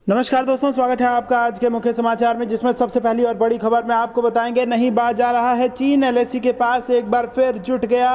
नमस्कार दोस्तों, स्वागत है आपका आज के मुख्य समाचार में, जिसमें सबसे पहली और बड़ी खबर में आपको बताएंगे। नहीं बाज आ रहा है चीन एलएसी के पास एक बार फिर जुट गया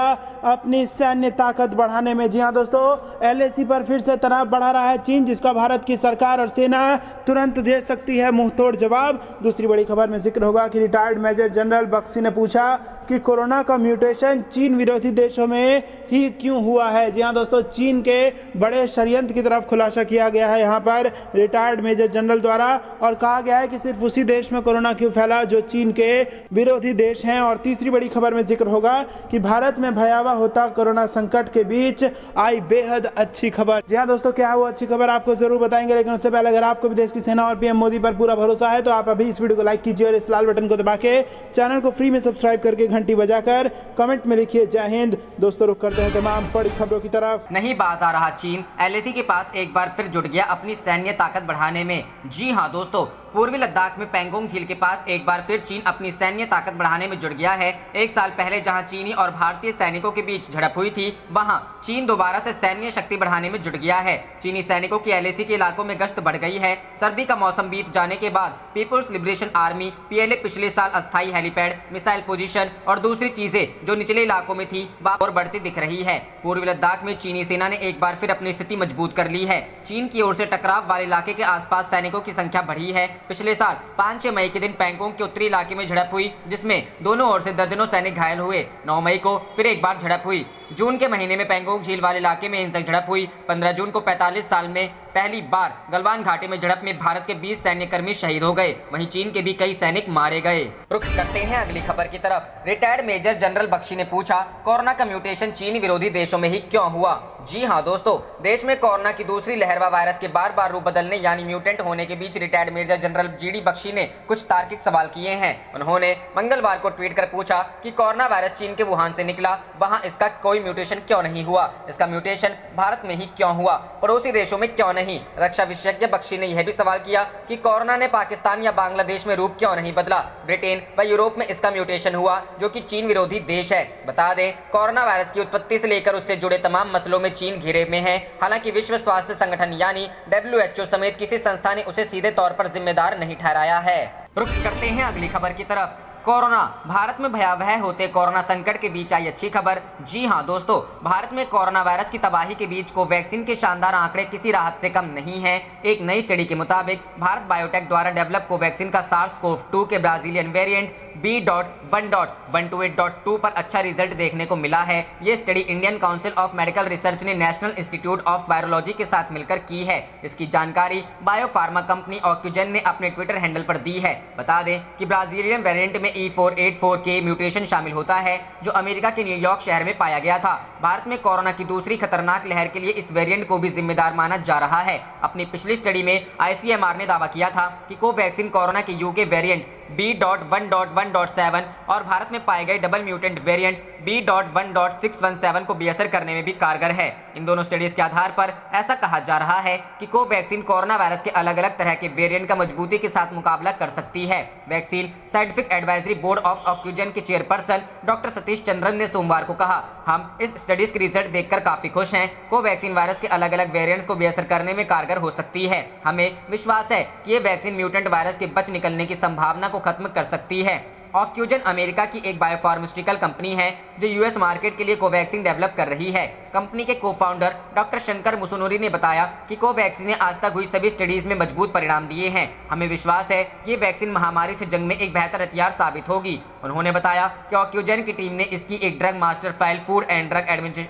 अपनी सैन्य ताकत बढ़ाने में। जी हां दोस्तों, एलएसी पर फिर से तनाव बढ़ा रहा है चीन, जिसका भारत की सरकार और सेना तुरंत दे सकती है मुंहतोड़ जवाब। दूसरी बड़ी खबर में जिक्र होगा कि रिटायर्ड मेजर जनरल बख्शी ने पूछा कि कोरोना का म्यूटेशन चीन विरोधी देशों में ही क्यों हुआ है। जी हाँ दोस्तों, चीन के बड़े षड्यंत्र की तरफ खुलासा किया गया है यहाँ पर रिटायर्ड मेजर जनरल द्वारा, और कहा गया है कि सिर्फ उसी देश में कोरोना क्यों फैला जो चीन के विरोधी देश हैं। और तीसरी बड़ी खबर में जिक्र होगा कि भारत में भयावह होता कोरोना संकट के बीच आई बेहद अच्छी खबर। जी हाँ दोस्तों, क्या है वो अच्छी खबर आपको जरूर बताएंगे, लेकिन उससे पहले अगर आपको भी देश की सेना और पीएम मोदी पर पूरा भरोसा है तो आप अभी इस वीडियो को लाइक कीजिए और इस लाल बटन को दबा के चैनल को फ्री में सब्सक्राइब करके घंटी बजाकर कमेंट में लिखिए जय हिंद। दोस्तों, रुक करते हैं तमाम बड़ी खबरों की तरफ। नहीं बाज आ रहा चीन एलएसी के पास एक बार फिर जुट गया अपनी सैन्य ताकत बढ़ाने में। जी हां दोस्तों, पूर्वी लद्दाख में पेंगोंग झील के पास एक बार फिर चीन अपनी सैन्य ताकत बढ़ाने में जुट गया है। एक साल पहले जहां चीनी और भारतीय सैनिकों के बीच झड़प हुई थी, वहां चीन दोबारा से सैन्य शक्ति बढ़ाने में जुट गया है। चीनी सैनिकों की एलएसी के इलाकों में गश्त बढ़ गई है। सर्दी का मौसम बीत जाने के बाद पीपुल्स लिबरेशन आर्मी पीएलए पिछले साल अस्थायी हेलीपैड, मिसाइल पोजीशन और दूसरी चीजें जो निचले इलाकों में थी और बढ़ती दिख रही है। पूर्वी लद्दाख में चीनी सेना ने एक बार फिर अपनी स्थिति मजबूत कर ली है। चीन की ओर से टकराव वाले इलाके के आसपास सैनिकों की संख्या बढ़ी है। पिछले साल 5-6 मई के दिन पेंगोंग के उत्तरी इलाके में झड़प हुई, जिसमें दोनों ओर से दर्जनों सैनिक घायल हुए। 9 मई को फिर एक बार झड़प हुई। जून के महीने में पेंगोंग झील वाले इलाके में हिंसक झड़प हुई। 15 जून को 45 साल में पहली बार गलवान घाटी में झड़प में भारत के 20 सैन्यकर्मी शहीद हो गए। वहीं चीन के भी कई सैनिक मारे गए। रुख करते हैं अगली खबर की तरफ। रिटायर्ड मेजर जनरल बख्शी ने पूछा, कोरोना का म्यूटेशन चीन विरोधी देशों में ही क्यों हुआ। जी हाँ दोस्तों, देश में कोरोना की दूसरी लहर व वायरस के बार बार रूप बदलने यानी म्यूटेंट होने के बीच retired major general GD Bakshi ने कुछ तार्किक सवाल किए हैं। उन्होंने मंगलवार को ट्वीट कर पूछा कि कोरोना वायरस चीन के वुहान से निकला, वहां इसका कोई म्यूटेशन क्यों नहीं हुआ। इसका म्यूटेशन भारत में ही क्यों हुआ, पड़ोसी देशों में क्यों नहीं। रक्षा विशेषज्ञ बख्शी ने यह भी सवाल किया कि कोरोना ने पाकिस्तान या बांग्लादेश में रूप क्यों नहीं बदला। ब्रिटेन व यूरोप में इसका म्यूटेशन हुआ, जो कि चीन विरोधी देश है। बता दें, कोरोना वायरस की उत्पत्ति से लेकर उससे जुड़े तमाम मसलों में चीन घेरे में है। हालांकि विश्व स्वास्थ्य संगठन यानी WHO समेत किसी संस्था ने उसे सीधे तौर पर जिम्मेदार नहीं ठहराया है। रुख करते हैं अगली खबर की तरफ। कोरोना भारत में भयावह होते कोरोना संकट के बीच आई अच्छी खबर। जी हां दोस्तों, भारत में कोरोना वायरस की तबाही के बीच कोवैक्सीन के शानदार आंकड़े किसी राहत से कम नहीं हैं। एक नई स्टडी के मुताबिक भारत बायोटेक द्वारा डेवलप कोवैक्सीन का SARS-CoV-2 के ब्राजीलियन वेरिएंट B.1.128.2 पर अच्छा रिजल्ट देखने को मिला है। ये study Indian council of medical research ने नेशनल इंस्टीट्यूट ऑफ वायरोलॉजी के साथ मिलकर की है। इसकी जानकारी बायोफार्मा कंपनी ऑक्यूजेन ने अपने ट्विटर हैंडल पर दी है। बता दें कि ब्राजीलियन वेरिएंट में E484K म्यूटेशन शामिल होता है, जो अमेरिका के न्यूयॉर्क शहर में पाया गया था। भारत में कोरोना की दूसरी खतरनाक लहर के लिए इस वेरिएंट को भी जिम्मेदार माना जा रहा है। अपनी पिछली स्टडी में ICMR ने दावा किया था कि कोवैक्सीन कोरोना के UK वेरिएंट B.1.1.7 और भारत में पाए गए डबल म्यूटेंट वेरिएंट B.1.617 को बेअसर करने में भी कारगर है। इन दोनों स्टडीज के आधार पर ऐसा कहा जा रहा है कि कोवैक्सीन कोरोना वायरस के अलग अलग तरह के वेरिएंट का मजबूती के साथ मुकाबला कर सकती है। Vaccine scientific advisory board of Ocugen के चेयरपर्सन डॉक्टर सतीश चंद्रन ने सोमवार को कहा, हम इस स्टडीज के रिजल्ट देखकर काफी खुश हैं। कोवैक्सीन वायरस के अलग अलग वेरिएंट्स को बेअसर करने में कारगर हो सकती है। हमें विश्वास है कि ये वैक्सीन म्यूटेंट वायरस के बच निकलने की संभावना को खत्म कर सकती है। ऑक्यूजेन अमेरिका की एक बायोफार्मास्यूटिकल कंपनी है जो US मार्केट के लिए कोवैक्सीन डेवलप कर रही है। कंपनी के को-फाउंडर डॉक्टर शंकर मुसुनुरी ने बताया कि कोवैक्सीन ने आज तक हुई सभी स्टडीज में मजबूत परिणाम दिए हैं। हमें विश्वास है कि ये वैक्सीन महामारी से जंग में एक बेहतर हथियार साबित होगी। उन्होंने बताया कि ऑक्यूजेन की टीम ने इसकी एक drug master file food and drug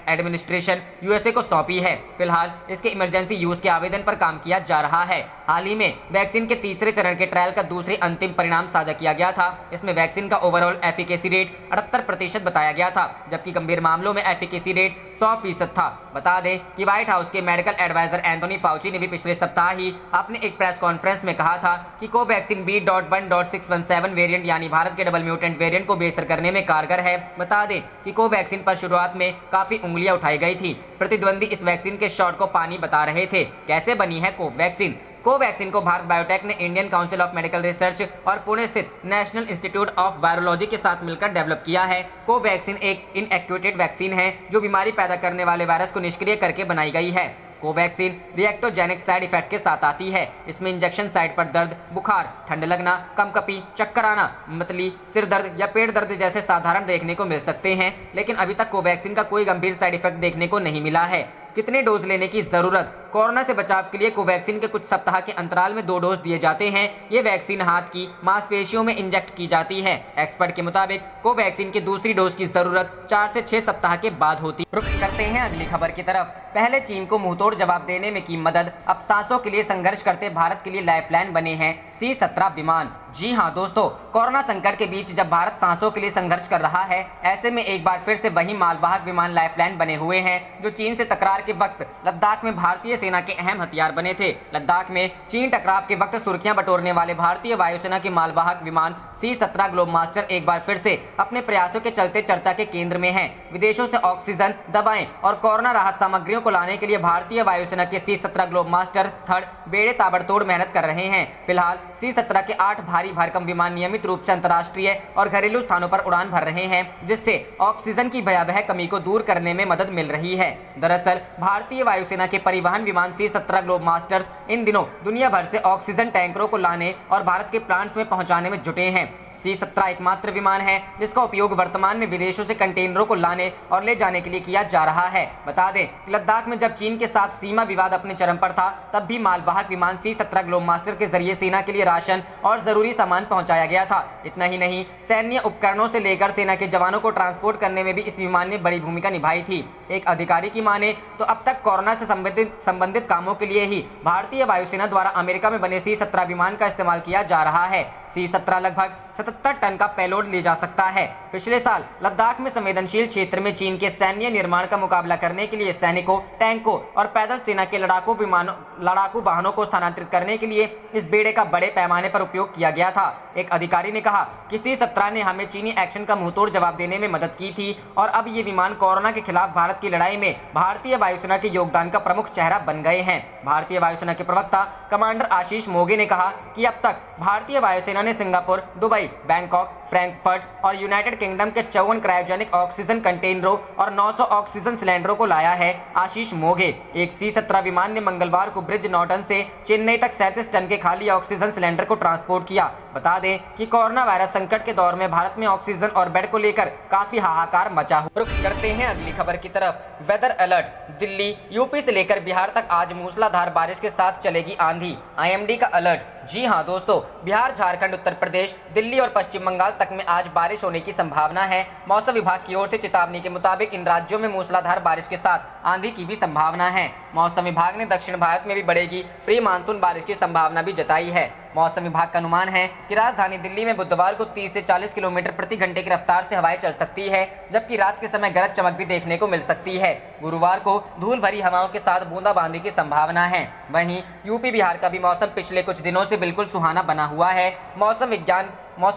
administration USA को सौंपी है। फिलहाल इसके इमरजेंसी यूज के आवेदन पर काम किया जा रहा है। हाल ही में वैक्सीन के तीसरे चरण के ट्रायल का दूसरे अंतिम परिणाम साझा किया गया था। इसमें वैक्सीन का ओवरऑल एफिकेसी रेट 78% बताया गया था, जबकि गंभीर मामलों में एफिकेसी रेट 100% था। बता दें कि व्हाइट हाउस के मेडिकल एडवाइजर एंथोनी फाउची ने भी पिछले सप्ताह ही अपने एक प्रेस कॉन्फ्रेंस में कहा था कि कोवैक्सीन B.1.617 वेरिएंट यानी भारत के डबल म्यूटेंट वेरिएंट को बेअसर करने में कारगर है। बता दें कि कोवैक्सीन पर शुरुआत में काफी उंगलियां उठाई गई थी। प्रतिद्वंदी इस वैक्सीन के शॉट को पानी बता रहे थे। कैसे बनी है कोवैक्सीन? कोवैक्सीन को भारत बायोटेक ने Indian council of medical research और पुणे स्थित नेशनल इंस्टीट्यूट ऑफ वायरोलॉजी के साथ मिलकर डेवलप किया है। कोवैक्सीन एक इनएक्टिवेटेड वैक्सीन है जो बीमारी पैदा करने वाले वायरस को निष्क्रिय करके बनाई गई है। कोवैक्सीन रिएक्टोजेनिक साइड इफेक्ट के साथ आती है। इसमें इंजेक्शन साइट पर दर्द, बुखार, ठंड लगना, कंपकपी, चक्कर आना, मतली, सिर दर्द या पेट दर्द जैसे साधारण देखने को मिल सकते हैं, लेकिन अभी तक कोवैक्सीन का कोई गंभीर साइड इफेक्ट देखने को नहीं मिला है। कितने डोज लेने की जरूरत? कोरोना से बचाव के लिए कोवैक्सीन के कुछ सप्ताह के अंतराल में 2 डोज दिए जाते हैं। ये वैक्सीन हाथ की मांसपेशियों में इंजेक्ट की जाती है। एक्सपर्ट के मुताबिक कोवैक्सीन की दूसरी डोज की जरूरत 4 से 6 सप्ताह के बाद होती। रुक करते हैं अगली खबर की तरफ। पहले चीन को मुंहतोड़ जवाब देने में की मदद, अब सांसों के लिए संघर्ष करते भारत के लिए लाइफलाइन बने हैं C-17 विमान। जी हाँ दोस्तों, कोरोना संकट के बीच जब भारत सांसों के लिए संघर्ष कर रहा है, ऐसे में एक बार फिर से वही मालवाहक विमान लाइफलाइन बने हुए हैं जो चीन से टकरार के वक्त लद्दाख में भारतीय सेना के अहम हथियार बने थे। लद्दाख में चीन टकराव के वक्त सुर्खियां बटोरने वाले भारतीय वायुसेना के मालवाहक विमान C-17 ग्लोबमास्टर एक बार फिर से अपने प्रयासों के चलते चर्चा के केंद्र में हैं। विदेशों से ऑक्सीजन, दवाएं और कोरोना राहत सामग्रियों को लाने के लिए भारतीय वायुसेना के C-17 ग्लोबमास्टर थर्ड बेड़े ताबड़तोड़ मेहनत कर रहे हैं। फिलहाल C-17 के 8 भारी भरकम विमान नियमित रूप से अंतर्राष्ट्रीय और घरेलू स्थानों पर उड़ान भर रहे हैं, जिससे ऑक्सीजन की भयावह कमी को दूर करने में मदद मिल रही है। दरअसल भारतीय वायुसेना के परिवहन विमान C-17 ग्लोबमास्टर्स इन दिनों दुनिया भर से ऑक्सीजन टैंकरों को लाने और भारत के प्लांट्स में पहुंचाने में जुटे हैं। C-17 एकमात्र विमान है जिसका उपयोग वर्तमान में विदेशों से कंटेनरों को लाने और ले जाने के लिए किया जा रहा है। बता दें कि लद्दाख में जब चीन के साथ सीमा विवाद अपने चरम पर था, तब भी मालवाहक विमान C-17 ग्लोबमास्टर के जरिए सेना के लिए राशन और जरूरी सामान पहुंचाया गया था। इतना ही नहीं, सैन्य उपकरणों से लेकर सेना के जवानों को ट्रांसपोर्ट करने में भी इस विमान ने बड़ी भूमिका निभाई थी। एक अधिकारी की माने तो अब तक कोरोना से संबंधित कामों के लिए ही भारतीय वायुसेना द्वारा अमेरिका में बने C-17 विमान का इस्तेमाल किया जा रहा है। C-17 लगभग 77 टन का पेलोड ले जा सकता है। पिछले साल लद्दाख में संवेदनशील क्षेत्र में चीन के सैन्य निर्माण का मुकाबला करने के लिए सैनिकों, टैंकों और पैदल सेना के लड़ाकू वाहनों को स्थानांतरित करने के लिए इस बेड़े का बड़े पैमाने पर उपयोग किया गया था। एक अधिकारी ने कहा कि C-17 ने हमें चीनी एक्शन का मुंहतोड़ जवाब देने में मदद की थी और अब ये विमान कोरोना के खिलाफ भारत की लड़ाई में भारतीय वायुसेना के योगदान का प्रमुख चेहरा बन गए हैं। भारतीय वायुसेना के प्रवक्ता कमांडर आशीष मोगे ने कहा कि अब तक भारतीय वायुसेना ने सिंगापुर, दुबई, बैंकॉक, फ्रैंकफर्ट और यूनाइटेड किंगडम के 54 क्रायोजेनिक ऑक्सीजन कंटेनरों और 900 ऑक्सीजन सिलेंडरों को लाया है। आशीष मोगे, एक C-17 विमान ने मंगलवार को ब्रिज नॉर्टन से चेन्नई तक 37 टन के खाली ऑक्सीजन सिलेंडर को ट्रांसपोर्ट किया। बता दें कि कोरोना वायरस संकट के दौर में भारत में ऑक्सीजन और बेड को लेकर काफी हाहाकार मचा हुआ। रुक करते हैं अगली खबर की तरफ। वेदर अलर्ट, दिल्ली, यूपी से लेकर बिहार तक आज मूसलाधार बारिश के साथ चलेगी आंधी। IMD का अलर्ट। जी हां दोस्तों, बिहार, झारखंड, उत्तर प्रदेश, दिल्ली और पश्चिम बंगाल तक में आज बारिश होने की संभावना है। मौसम विभाग की ओर से चेतावनी के मुताबिक इन राज्यों में मूसलाधार बारिश के साथ आंधी की भी संभावना है। मौसम विभाग ने दक्षिण भारत में भी बढ़ेगी प्री मानसून बारिश की संभावना भी जताई है। मौसम विभाग का अनुमान है कि राजधानी दिल्ली में बुधवार को 30 से 40 किलोमीटर प्रति घंटे की रफ्तार से हवाएं चल सकती है, जबकि रात के समय गरज चमक भी देखने को मिल सकती है। गुरुवार को धूल भरी हवाओं के साथ बूंदाबांदी की संभावना है। वहीं यूपी बिहार का भी मौसम पिछले कुछ दिनों से बिल्कुल सुहाना बना हुआ है। मौसम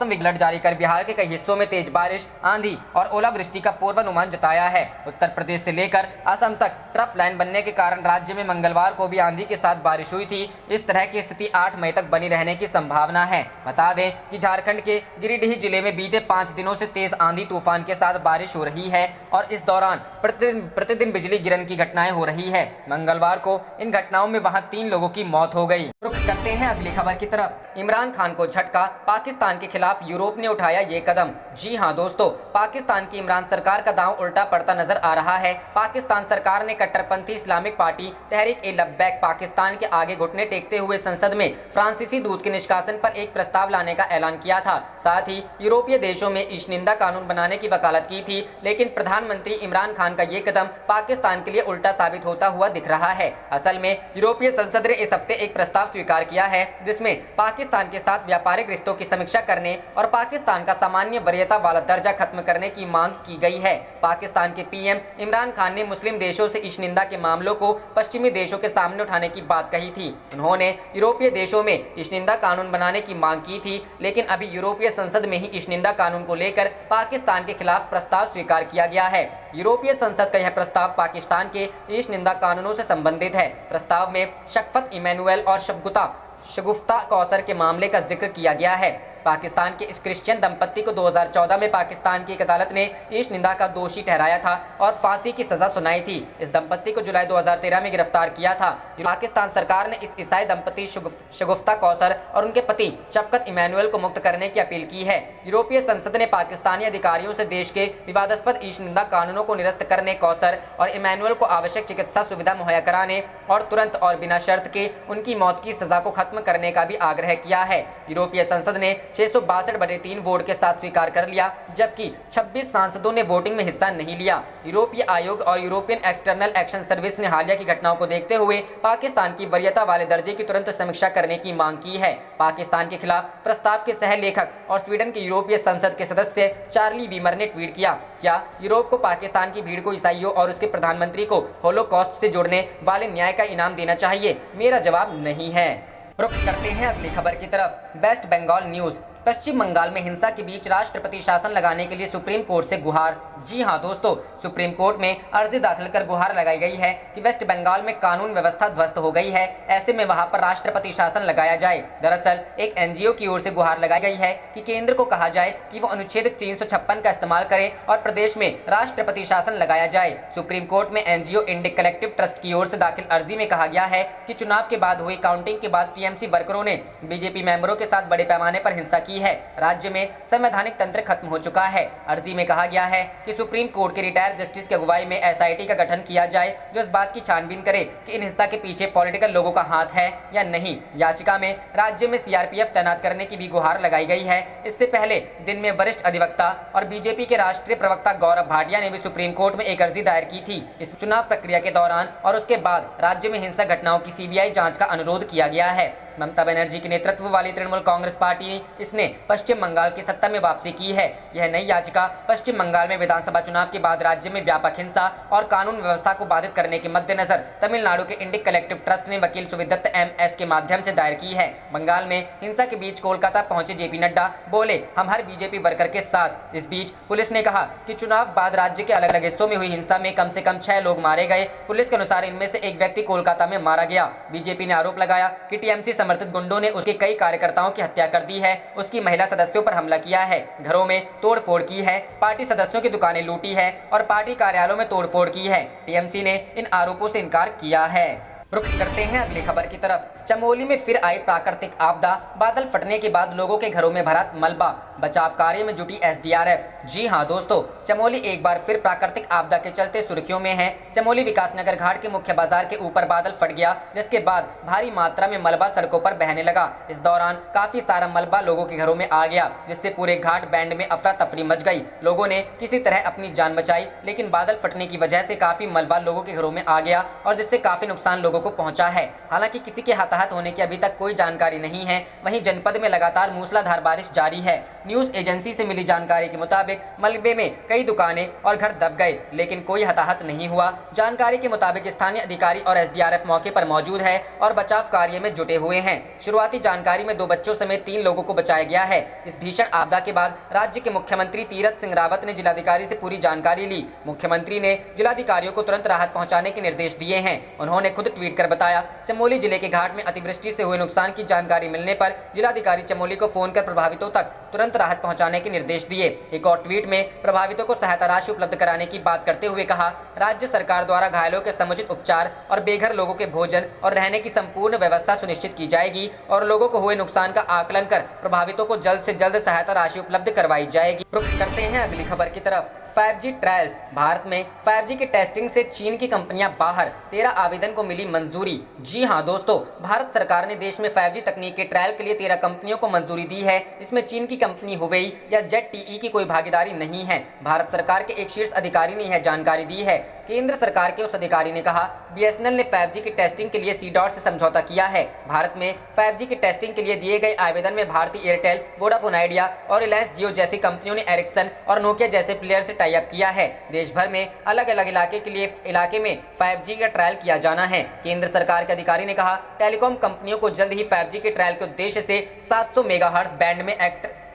विज्ञान जारी कर बिहार के कई हिस्सों में तेज बारिश, आंधी और ओलावृष्टि का पूर्वानुमान जताया है। उत्तर प्रदेश से लेकर असम तक ट्रफ लाइन बनने के कारण राज्य में मंगलवार को भी आंधी के साथ बारिश हुई थी। इस तरह की स्थिति 8 मई तक बनी रहने की संभावना है। बता दें कि झारखंड के गिरिडीह जिले में बीते 5 दिनों से तेज आंधी तूफान के साथ बारिश हो रही है और इस दौरान प्रतिदिन बिजली गिरने की घटनाएं हो रही है। मंगलवार को इन घटनाओं में वहां 3 लोगों की मौत हो गई। रुक करते हैं अगली खबर की तरफ। इमरान खान को झटका, पाकिस्तान के खिलाफ यूरोप ने उठाया ये कदम। जी हां दोस्तों, पाकिस्तान की इमरान सरकार का दांव उल्टा पड़ता नजर आ रहा है। पाकिस्तान सरकार ने कट्टरपंथी इस्लामिक पार्टी तहरीक-ए-लब्बैक पाकिस्तान के आगे घुटने टेकते हुए संसद में फ्रांसीसी दूत के निष्कासन पर एक प्रस्ताव लाने का ऐलान किया था। साथ ही यूरोपीय देशों में ईशनिंदा कानून बनाने की वकालत की थी, लेकिन प्रधानमंत्री इमरान खान का ये कदम पाकिस्तान के लिए उल्टा साबित होता हुआ दिख रहा है। असल में यूरोपीय संसद ने इस हफ्ते एक प्रस्ताव स्वीकार किया है, जिसमें पाकिस्तान के साथ व्यापारिक रिश्तों की समीक्षा करने और पाकिस्तान का सामान्य वरीयता वाला दर्जा खत्म करने की मांग की गई है। पाकिस्तान के पीएम इमरान खान ने मुस्लिम देशों से ईशनिंदा के मामलों को पश्चिमी देशों के सामने उठाने की बात कही थी। उन्होंने यूरोपीय देशों में ईशनिंदा कानून बनाने की मांग की थी, लेकिन अभी यूरोपीय संसद में ही ईशनिंदा कानून को लेकर पाकिस्तान के खिलाफ प्रस्ताव स्वीकार किया गया है। यूरोपीय संसद का यह प्रस्ताव पाकिस्तान के ईशनिंदा कानूनों से संबंधित है। प्रस्ताव में शफ़क़त इमैनुएल और शगुफ्ता कौसर के मामले का जिक्र किया गया है। पाकिस्तान के इस क्रिश्चियन दंपत्ति को 2014 में पाकिस्तान की एक अदालत ने ईश निंदा का दोषी ठहराया था और फांसी की सजा सुनाई थी। इस दंपत्ति को जुलाई 2013 में गिरफ्तार किया था। पाकिस्तान सरकार ने इस ईसाई दंपत्ति शगुफ्ता कौसर और उनके पति शफकत इमैनुअल को मुक्त करने की अपील की है। यूरोपीय संसद ने पाकिस्तानी अधिकारियों से देश के विवादास्पद ईश निंदा कानूनों को निरस्त करने, कौसर और इमैनुअल को आवश्यक चिकित्सा सुविधा मुहैया कराने और तुरंत और बिना शर्त के उनकी मौत की सजा को खत्म करने का भी आग्रह किया है। यूरोपीय संसद ने 662/3 वोट के साथ स्वीकार कर लिया, जबकि 26 सांसदों ने वोटिंग में हिस्सा नहीं लिया। यूरोपीय आयोग और यूरोपियन एक्सटर्नल एक्शन सर्विस ने हालिया की घटनाओं को देखते हुए पाकिस्तान की वरीयता वाले दर्जे की तुरंत समीक्षा करने की मांग की है। पाकिस्तान के खिलाफ प्रस्ताव के सह लेखक और स्वीडन के यूरोपीय संसद के सदस्य चार्ली वीमर ने ट्वीट किया, क्या यूरोप को पाकिस्तान की भीड़ को ईसाइयों और उसके प्रधानमंत्री को होलोकॉस्ट से जोड़ने वाले न्याय का इनाम देना चाहिए? मेरा जवाब नहीं है। रुख करते हैं अगली खबर की तरफ। West Bengal news. पश्चिम बंगाल में हिंसा के बीच राष्ट्रपति शासन लगाने के लिए सुप्रीम कोर्ट से गुहार। जी हां दोस्तों, सुप्रीम कोर्ट में अर्जी दाखिल कर गुहार लगाई गई है कि वेस्ट बंगाल में कानून व्यवस्था ध्वस्त हो गई है, ऐसे में वहां पर राष्ट्रपति शासन लगाया जाए। दरअसल एक एनजीओ की ओर से गुहार लगाई गई है कि केंद्र को कहा जाए कि वो अनुच्छेद 356 का इस्तेमाल करे और प्रदेश में राष्ट्रपति शासन लगाया जाए। सुप्रीम कोर्ट में एनजीओ इंडिक कलेक्टिव ट्रस्ट की ओर से दाखिल अर्जी में कहा गया है कि चुनाव के बाद हुई काउंटिंग के बाद टीएमसी वर्करों ने बीजेपी मेंबरों के साथ बड़े पैमाने पर हिंसा की है। राज्य में संवैधानिक तंत्र खत्म हो चुका है। अर्जी में कहा गया है कि सुप्रीम कोर्ट के रिटायर्ड जस्टिस की अगुवाई में एसआईटी का गठन किया जाए जो इस बात की छानबीन करे कि इन हिंसा के पीछे पॉलिटिकल लोगों का हाथ है या नहीं। याचिका में राज्य में सीआरपीएफ तैनात करने की भी गुहार लगाई गई है। इससे पहले दिन में वरिष्ठ अधिवक्ता और बीजेपी के राष्ट्रीय प्रवक्ता गौरव भाटिया ने भी सुप्रीम कोर्ट में एक अर्जी दायर की थी। इस चुनाव प्रक्रिया के दौरान और उसके बाद राज्य में हिंसक घटनाओं की सीबीआई जांच का अनुरोध किया गया है। ममता बनर्जी के नेतृत्व वाली तृणमूल कांग्रेस पार्टी इसने पश्चिम बंगाल की सत्ता में वापसी की है। यह नई याचिका पश्चिम बंगाल में विधानसभा चुनाव के बाद राज्य में व्यापक हिंसा और कानून व्यवस्था को बाधित करने के मद्देनजर तमिलनाडु के इंडिक कलेक्टिव ट्रस्ट ने वकील सुविदत्त एमएस के माध्यम से दायर की है। बंगाल में हिंसा के बीच कोलकाता पहुंचे जेपी नड्डा बोले, हम हर बीजेपी वर्कर के साथ। इस बीच पुलिस ने कहा कि चुनाव बाद राज्य के अलग अलग हिस्सों में हुई हिंसा में कम से कम 6 लोग मारे गए। पुलिस के अनुसार इनमें से एक व्यक्ति कोलकाता में मारा गया। बीजेपी ने आरोप लगाया कि टीएमसी समर्थित गुंडों ने उसके कई कार्यकर्ताओं की हत्या कर दी है, उसकी महिला सदस्यों पर हमला किया है, घरों में तोड़फोड़ की है, पार्टी सदस्यों की दुकानें लूटी है और पार्टी कार्यालयों में तोड़फोड़ की है। टीएमसी ने इन आरोपों से इनकार किया है। रुख करते हैं अगली खबर की तरफ। चमोली में फिर आई प्राकृतिक आपदा। बादल फटने के बाद लोगों के घरों में भरा मलबा। बचाव कार्य में जुटी एसडीआरएफ। जी हां दोस्तों, चमोली एक बार फिर प्राकृतिक आपदा के चलते सुर्खियों में है। चमोली विकासनगर घाट के मुख्य बाजार के ऊपर बादल फट गया, जिसके बाद भारी मात्रा में मलबा सड़कों पर बहने लगा। इस दौरान काफी सारा मलबा लोगों के घरों में आ गया, जिससे पूरे घाट बैंड में अफरा तफरी मच गई। लोगों ने किसी तरह अपनी जान बचाई, लेकिन बादल फटने की वजह से काफी मलबा लोगों के घरों में आ गया और जिससे काफी नुकसान लोगों को पहुंचा है। हालांकि किसी के हताहत होने की अभी तक कोई जानकारी नहीं है। वहीं जनपद में लगातार मूसलाधार बारिश जारी है। न्यूज एजेंसी से मिली जानकारी के मुताबिक मलबे में कई दुकानें और घर दब गए, लेकिन कोई हताहत नहीं हुआ। जानकारी के मुताबिक स्थानीय अधिकारी और एसडीआरएफ मौके पर मौजूद है और बचाव कार्य में जुटे हुए हैं। शुरुआती जानकारी में 2 बच्चों समेत 3 लोगों को बचाया गया है। इस भीषण आपदा के बाद राज्य के मुख्यमंत्री तीरथ सिंह रावत ने जिलाधिकारी से पूरी जानकारी ली। मुख्यमंत्री ने जिलाधिकारियों को तुरंत राहत पहुंचाने के निर्देश दिए हैं। उन्होंने खुद ट्वीट कर बताया, चमोली जिले के घाट में अतिवृष्टि से हुए नुकसान की जानकारी मिलने पर जिलाधिकारी चमोली को फोन कर प्रभावितों तक तुरंत राहत पहुंचाने के निर्देश दिए। एक और ट्वीट में प्रभावितों को सहायता राशि उपलब्ध कराने की बात करते हुए कहा, राज्य सरकार द्वारा घायलों के समुचित उपचार और बेघर लोगों के भोजन और रहने की संपूर्ण व्यवस्था सुनिश्चित की जाएगी और लोगों को हुए नुकसान का आकलन कर प्रभावितों को जल्द से जल्द सहायता राशि उपलब्ध करवाई जाएगी। रुख करते हैं अगली खबर की तरफ। 5G trials. भारत में 5G की टेस्टिंग से चीन की कंपनियां बाहर। 13 आवेदन को मिली मंजूरी। जी हां दोस्तों, भारत सरकार ने देश में 5G तकनीक के ट्रायल के लिए 13 कंपनियों को मंजूरी दी है। इसमें चीन की कंपनी हुवेई या ZTE की कोई भागीदारी नहीं है। भारत सरकार के एक शीर्ष अधिकारी ने यह जानकारी दी है। केंद्र सरकार के उस अधिकारी ने कहा, BSNL ने 5G की टेस्टिंग के लिए C-DOT से समझौता किया है। भारत में 5G की टेस्टिंग के लिए दिए गए आवेदन में भारतीय एयरटेल, वोडाफोन आइडिया और रिलायंस जियो जैसी कंपनियों ने एरिक्सन और नोकिया जैसे प्लेयर से टाई अप किया है। देश भर में अलग अलग इलाके में 5G का ट्रायल किया जाना है। केंद्र सरकार के अधिकारी ने कहा, टेलीकॉम कंपनियों को जल्द ही 5G के ट्रायल के उद्देश्य से 700 मेगाहर्ट्ज बैंड में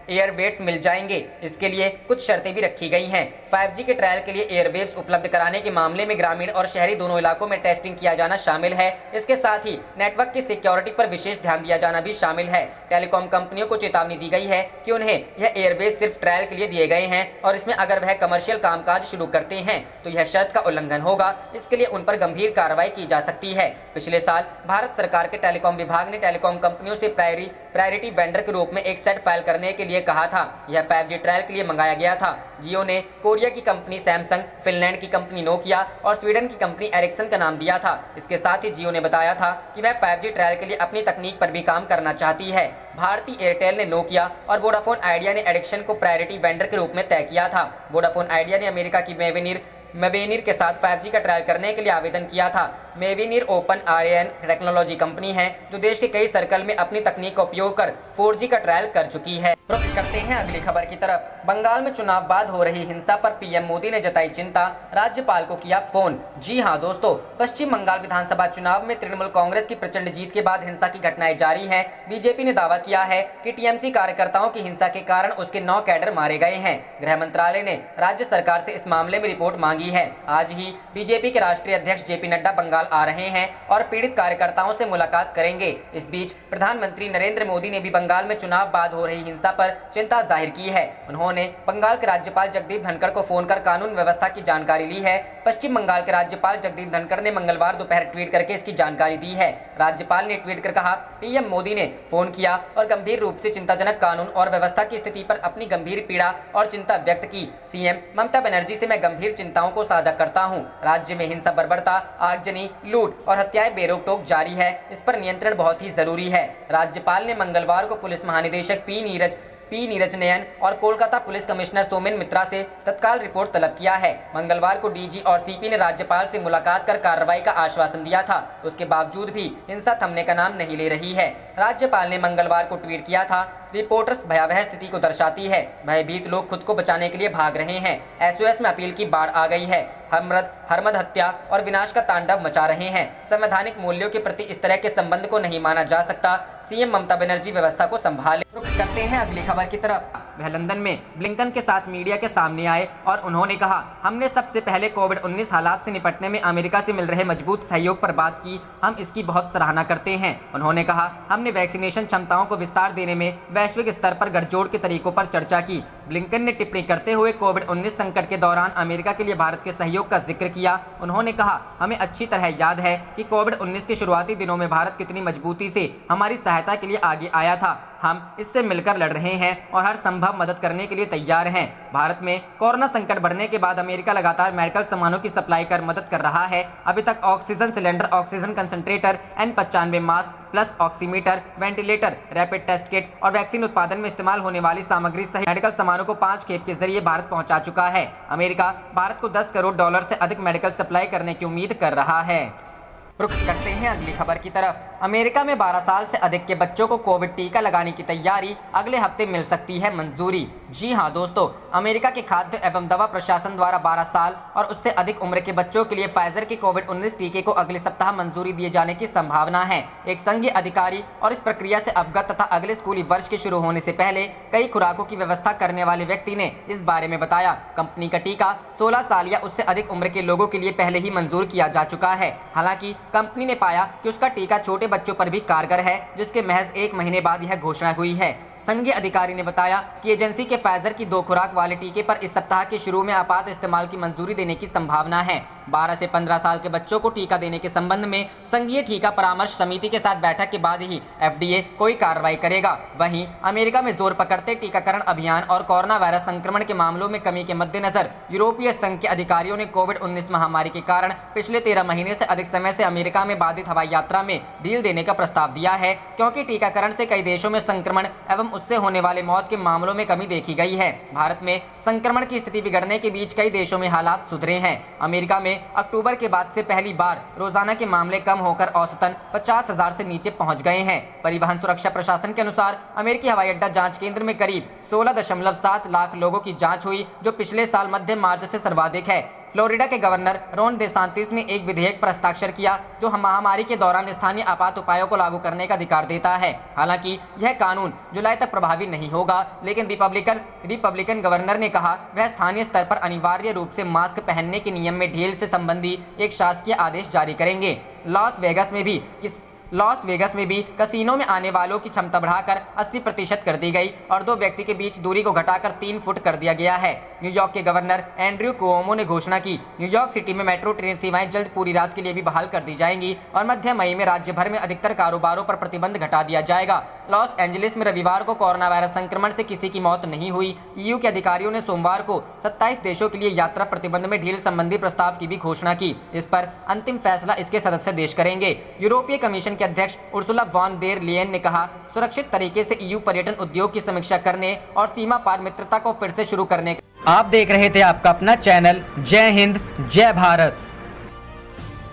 एयरवेव्स मिल जाएंगे। इसके लिए कुछ शर्तें भी रखी गई हैं। 5G के ट्रायल के लिए एयरवेव्स उपलब्ध कराने के मामले में ग्रामीण और शहरी दोनों इलाकों में टेस्टिंग किया जाना शामिल है। इसके साथ ही नेटवर्क की सिक्योरिटी पर विशेष ध्यान दिया जाना भी शामिल है। टेलीकॉम कंपनियों को चेतावनी दी गई है कि उन्हें यह एयरवेव्स सिर्फ ट्रायल के लिए दिए गए हैं और इसमें अगर वह कमर्शियल कामकाज शुरू करते हैं तो यह शर्त का उल्लंघन होगा। इसके लिए उन पर गंभीर कार्रवाई की जा सकती है। पिछले साल भारत सरकार के टेलीकॉम विभाग ने टेलीकॉम कंपनियों से प्रायोरिटी वेंडर के रूप में एक सेट फाइल करने के लिए कहा था। यह 5G ट्रायल के लिए मंगाया गया था। जियो ने कोरिया की कंपनी सैमसंग, फिनलैंड की कंपनी नोकिया और स्वीडन की कंपनी एरिक्सन का नाम दिया था। इसके साथ ही जियो ने बताया था कि वह 5G ट्रायल के लिए अपनी तकनीक पर भी काम करना चाहती है। भारती एयरटेल ने नोकिया और वोडाफोन आइडिया ने एरिक्सन को प्रायोरिटी वेंडर के रूप में तय किया था। वोडाफोन आइडिया ने अमेरिका की मेवेनिर के साथ 5G का ट्रायल करने के लिए आवेदन किया था। मेवेनिर ओपन आरएन टेक्नोलॉजी कंपनी है जो देश के कई सर्कल में अपनी तकनीक का उपयोग कर 4G का ट्रायल कर चुकी है। रुख करते हैं अगली खबर की तरफ। बंगाल में चुनाव बाद हो रही हिंसा पर पीएम मोदी ने जताई चिंता, राज्यपाल को किया फोन। जी हां दोस्तों, पश्चिम बंगाल विधानसभा चुनाव में तृणमूल कांग्रेस की प्रचंड जीत के बाद हिंसा की घटनाएं जारी हैं। बीजेपी ने दावा किया है कि टीएमसी कार्यकर्ताओं की हिंसा के कारण उसके 9 कैडर मारे गए हैं। गृह मंत्रालय ने राज्य सरकार से इस मामले में रिपोर्ट मांगी है। आज ही बीजेपी के राष्ट्रीय अध्यक्ष जेपी नड्डा बंगाल आ रहे हैं और पीड़ित कार्यकर्ताओं से मुलाकात करेंगे। इस बीच प्रधानमंत्री नरेंद्र मोदी ने भी बंगाल में चुनाव बाद हो रही हिंसा पर चिंता जाहिर की है। उन्होंने बंगाल के राज्यपाल जगदीप धनखड़ को फोन कर कानून व्यवस्था की जानकारी ली है। पश्चिम बंगाल के राज्यपाल जगदीप धनखड़ ने मंगलवार दोपहर ट्वीट करके इसकी जानकारी दी है। राज्यपाल ने ट्वीट कर कहा, पीएम मोदी ने फोन किया और गंभीर रूप से चिंताजनक कानून और व्यवस्था की स्थिति पर अपनी गंभीर पीड़ा और चिंता व्यक्त की। सीएम ममता बनर्जी से मैं गंभीर चिंताओं को साझा करता हूं। राज्य में हिंसा, बर्बरता, आगजनी, लूट और हत्याएं बेरोक टोक जारी है। इस पर नियंत्रण बहुत ही जरूरी है। राज्यपाल ने मंगलवार को पुलिस महानिदेशक पी नीरज नयन और कोलकाता पुलिस कमिश्नर सोमेन मित्रा से तत्काल रिपोर्ट तलब किया है। मंगलवार को डीजी और सीपी ने राज्यपाल से मुलाकात कर कार्रवाई का आश्वासन दिया था। उसके बावजूद भी हिंसा थमने का नाम नहीं ले रही है। राज्यपाल ने मंगलवार को ट्वीट किया था, रिपोर्टर्स भयावह स्थिति को दर्शाती है। भयभीत लोग खुद को बचाने के लिए भाग रहे हैं। एसओएस में अपील की बाढ़ आ गई है। हरमद हत्या और विनाश का तांडव मचा रहे हैं। संवैधानिक मूल्यों के प्रति इस तरह के संबंध को नहीं माना जा सकता। सीएम ममता बनर्जी व्यवस्था को संभाले। रुख करते हैं अगली खबर की तरफ। वह लंदन में ब्लिंकन के साथ मीडिया के सामने आए और उन्होंने कहा, हमने सबसे पहले कोविड-19 हालात से निपटने में अमेरिका से मिल रहे मजबूत सहयोग पर बात की। हम इसकी बहुत सराहना करते हैं। उन्होंने कहा, हमने वैक्सीनेशन क्षमताओं को विस्तार देने में वैश्विक स्तर पर गठजोड़ के तरीकों पर चर्चा की। ब्लिंकन ने टिप्पणी करते हुए कोविड-19 संकट के दौरान अमेरिका के लिए भारत के सहयोग का जिक्र किया। उन्होंने कहा, हमें अच्छी तरह याद है कि कोविड-19 के शुरुआती दिनों में भारत कितनी मजबूती से हमारी सहायता के लिए आगे आया था। हम इससे मिलकर लड़ रहे हैं और हर संभव मदद करने के लिए तैयार हैं। भारत में कोरोना संकट बढ़ने के बाद अमेरिका लगातार मेडिकल सामानों की सप्लाई कर मदद कर रहा है। अभी तक oxygen cylinder, oxygen concentrator, N95 mask plus oximeter, ventilator, rapid test kit और वैक्सीन उत्पादन में इस्तेमाल होने वाली सामग्री सहित मेडिकल सामानों को 5 खेप के जरिए भारत पहुंचा चुका है। अमेरिका भारत को $10 करोड़ से अधिक मेडिकल सप्लाई करने की उम्मीद कर रहा है। रुख करते हैं अगली खबर की तरफ। अमेरिका में 12 साल से अधिक के बच्चों को कोविड टीका लगाने की तैयारी, अगले हफ्ते मिल सकती है मंजूरी। जी हां दोस्तों, अमेरिका के खाद्य एवं दवा प्रशासन द्वारा 12 साल और उससे अधिक उम्र के बच्चों के लिए फाइजर के कोविड-19 टीके को अगले सप्ताह मंजूरी दिए जाने की संभावना है। एक संघीय अधिकारी और इस प्रक्रिया से अवगत तथा अगले स्कूली वर्ष के शुरू होने से पहले कई खुराकों की व्यवस्था करने वाले व्यक्ति ने इस बारे में बताया। कंपनी का टीका 16 साल या उससे अधिक उम्र के लोगों के लिए पहले ही मंजूर किया जा चुका है। हालांकि कंपनी ने पाया कि उसका टीका छोटे बच्चों पर भी कारगर है, जिसके महज 1 महीने बाद यह घोषणा हुई है। संघीय अधिकारी ने बताया कि एजेंसी के फाइजर की 2 खुराक वाले टीके पर इस सप्ताह के शुरू में आपात इस्तेमाल की मंजूरी देने की संभावना है। 12 से 15 साल के बच्चों को टीका देने के संबंध में संघीय टीका परामर्श समिति के साथ बैठक के बाद ही FDA कोई कार्रवाई करेगा। वहीं अमेरिका में जोर पकड़ते टीकाकरण अभियान और कोरोना वायरस संक्रमण के मामलों में कमी के मद्देनजर यूरोपीय संघ के अधिकारियों ने कोविड-19 महामारी के कारण पिछले 13 महीने से अधिक समय से अमेरिका में बाधित हवाई यात्रा में ढील देने का प्रस्ताव दिया है, क्योंकि टीकाकरण से कई देशों में संक्रमण एवं उससे होने वाले मौत के मामलों में कमी देखी गई है। भारत में संक्रमण की स्थिति बिगड़ने के बीच कई देशों में हालात सुधरे हैं। अमेरिका में अक्टूबर के बाद से पहली बार रोजाना के मामले कम होकर औसतन 50,000 से नीचे पहुंच गए हैं। परिवहन सुरक्षा प्रशासन के अनुसार अमेरिकी हवाई अड्डा जांच केंद्र में करीब 16.7 लाख लोगों की जांच हुई, जो पिछले साल मध्य मार्च से सर्वाधिक है। फ्लोरिडा के गवर्नर रॉन डेसांटिस ने एक विधेयक पर हस्ताक्षर किया जो महामारी के दौरान स्थानीय आपात उपायों को लागू करने का अधिकार देता है। हालांकि यह कानून जुलाई तक प्रभावी नहीं होगा, लेकिन रिपब्लिकन गवर्नर ने कहा वह स्थानीय स्तर पर अनिवार्य रूप से मास्क पहनने के नियम में ढील से संबंधी एक शासकीय आदेश जारी करेंगे। लॉस वेगस में भी कसिनो में आने वालों की क्षमता बढ़ाकर 80% कर दी गई और 2 व्यक्ति के बीच दूरी को घटाकर 3 फुट कर दिया गया है। न्यूयॉर्क के गवर्नर एंड्रयू कुओमो ने घोषणा की न्यूयॉर्क सिटी में मेट्रो ट्रेन सेवाएं जल्द पूरी रात के लिए भी बहाल कर दी जाएंगी और मध्य मई में राज्य भर में अधिकतर कारोबारों पर प्रतिबंध घटा दिया जाएगा। लॉस एंजलिस में रविवार को कोरोना वायरस संक्रमण से किसी की मौत नहीं हुई। ईयू के अधिकारियों ने सोमवार को 27 देशों के लिए यात्रा प्रतिबंध में ढील संबंधी प्रस्ताव की भी घोषणा की। इस पर अंतिम फैसला इसके सदस्य देश करेंगे। यूरोपीय कमीशन के अध्यक्ष उर्सुला वॉन देर लियन ने कहा सुरक्षित तरीके से ईयू पर्यटन उद्योग की समीक्षा करने और सीमा पार मित्रता को फिर से शुरू करने। आप देख रहे थे आपका अपना चैनल जय हिंद जय भारत।